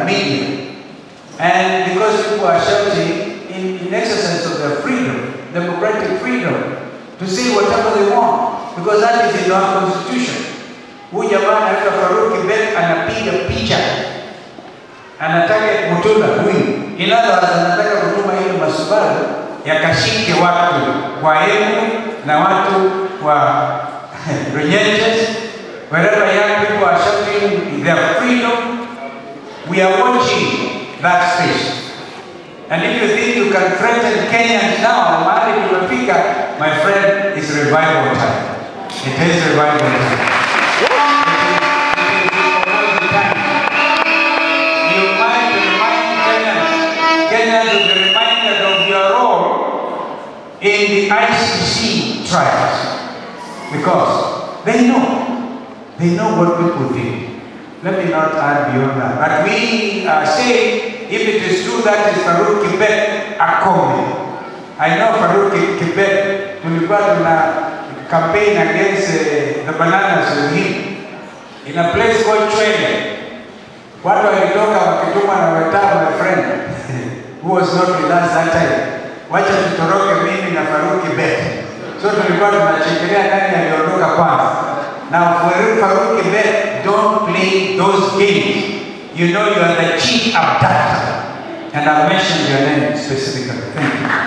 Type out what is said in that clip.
media. And because people are shouting in exercise of their freedom, democratic freedom, to say whatever they want, because that is in our constitution. Huyu jamaa anaitwa Faruk Kibet anapiga picha, anataka Mutula huyu, ila anataka kutuma ile masubaru yakashike watu kwa elimu na watu wa Renyenjes, wherever young people are shouting their freedom. We are watching that space. And if you think you can threaten Kenyans now, my friend, it's revival time. It is revival time. You might remind Kenyans will be reminded of your role in the ICC trials. Because they know what people did. Let me not add beyond that. But we say, if it is true that is Faruk Kibet Akome. I know Faruk Kibet, tulikuwa tuna campaign against the bananas with him in a place called Chwele. Watu walitoka wakituma na wetao, my friend, who was not with us that time. Wacha tutoroke mimi na Faruk Kibet. So tulikuwa tunachekelea nani aliondoka kwanza. Now for Faruk Kibet, don't play those games. You know you are the chief abductor. And I've mentioned your name specifically. Thank you.